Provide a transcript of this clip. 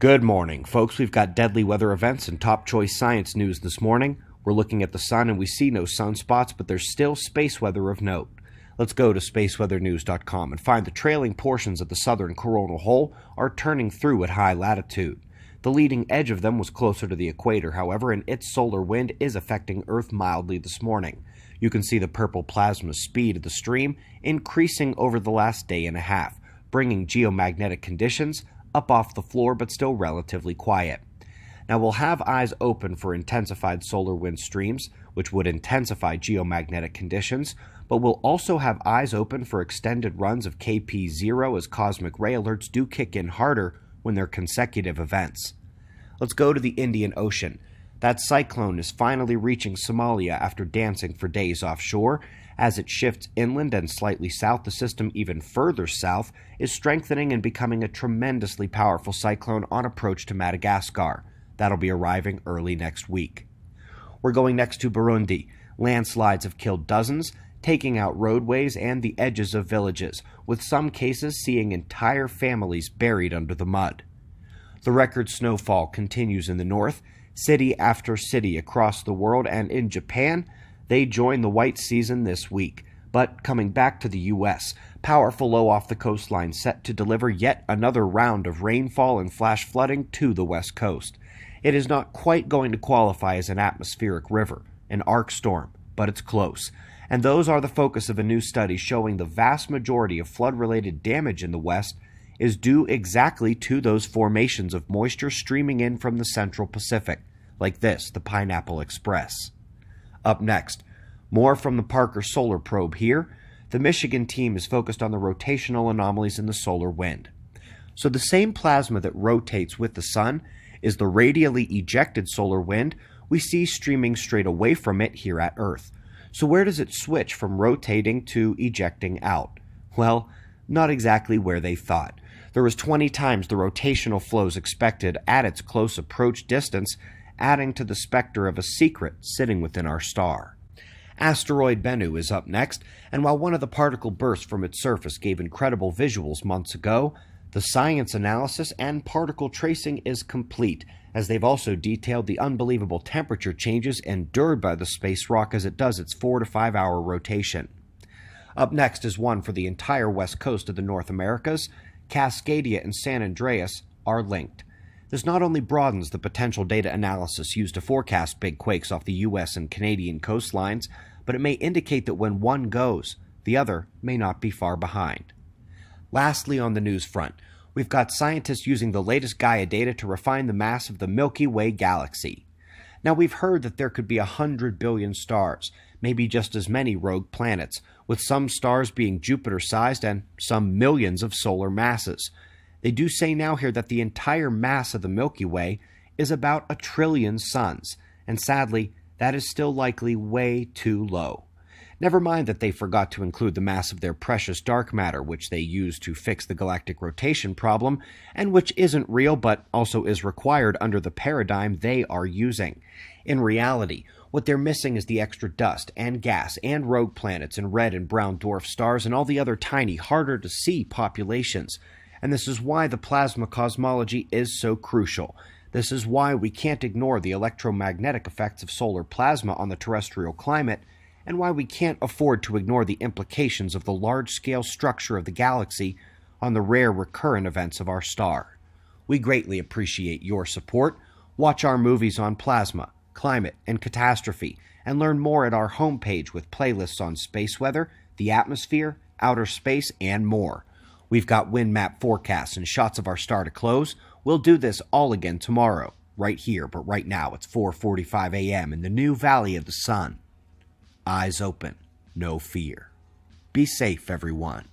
Good morning, folks. We've got deadly weather events and top choice science news this morning. We're looking at the sun and we see no sunspots, but there's still space weather of note. Let's go to spaceweathernews.com and find the trailing portions of the southern coronal hole are turning through at high latitude. The leading edge of them was closer to the equator, however, and its solar wind is affecting Earth mildly this morning. You can see the purple plasma speed of the stream increasing over the last day and a half, bringing geomagnetic conditions up off the floor but still relatively quiet. Now we'll have eyes open for intensified solar wind streams, which would intensify geomagnetic conditions, but we'll also have eyes open for extended runs of KP0 as cosmic ray alerts do kick in harder when they're consecutive events. Let's go to the Indian Ocean. That cyclone is finally reaching Somalia after dancing for days offshore. As it shifts inland and slightly south, the system even further south is strengthening and becoming a tremendously powerful cyclone on approach to Madagascar. That'll be arriving early next week. We're going next to Burundi. Landslides have killed dozens, taking out roadways and the edges of villages, with some cases seeing entire families buried under the mud. The record snowfall continues in the north, city after city across the world, and in Japan, they join the white season this week. But coming back to the U.S., powerful low off the coastline set to deliver yet another round of rainfall and flash flooding to the west coast. It is not quite going to qualify as an atmospheric river, an arc storm, but it's close. And those are the focus of a new study showing the vast majority of flood-related damage in the west is due exactly to those formations of moisture streaming in from the central Pacific, like this, the Pineapple Express. Up next, more from the Parker Solar Probe here. The Michigan team is focused on the rotational anomalies in the solar wind. So the same plasma that rotates with the sun is the radially ejected solar wind we see streaming straight away from it here at Earth. So where does it switch from rotating to ejecting out? Well, not exactly where they thought. There was 20 times the rotational flows expected at its close approach distance, adding to the specter of a secret sitting within our star. Asteroid Bennu is up next, and while one of the particle bursts from its surface gave incredible visuals months ago, the science analysis and particle tracing is complete, as they've also detailed the unbelievable temperature changes endured by the space rock as it does its 4 to 5 hour rotation. Up next is one for the entire west coast of the North Americas. Cascadia and San Andreas are linked. This not only broadens the potential data analysis used to forecast big quakes off the U.S. and Canadian coastlines, but it may indicate that when one goes, the other may not be far behind. Lastly, on the news front, we've got scientists using the latest Gaia data to refine the mass of the Milky Way galaxy. Now, we've heard that there could be 100 billion stars, maybe just as many rogue planets, with some stars being Jupiter-sized and some millions of solar masses. They do say now here that the entire mass of the Milky Way is about 1 trillion suns, and sadly, that is still likely way too low. Never mind that they forgot to include the mass of their precious dark matter, which they use to fix the galactic rotation problem, and which isn't real but also is required under the paradigm they are using. In reality, what they're missing is the extra dust and gas and rogue planets and red and brown dwarf stars and all the other tiny, harder-to-see populations. And this is why the plasma cosmology is so crucial. This is why we can't ignore the electromagnetic effects of solar plasma on the terrestrial climate, and why we can't afford to ignore the implications of the large-scale structure of the galaxy on the rare recurrent events of our star. We greatly appreciate your support. Watch our movies on plasma, climate, and catastrophe, and learn more at our homepage with playlists on space weather, the atmosphere, outer space, and more. We've got wind map forecasts and shots of our star to close. We'll do this all again tomorrow, right here, but right now it's 4:45 a.m. in the new Valley of the Sun. Eyes open, no fear. Be safe, everyone.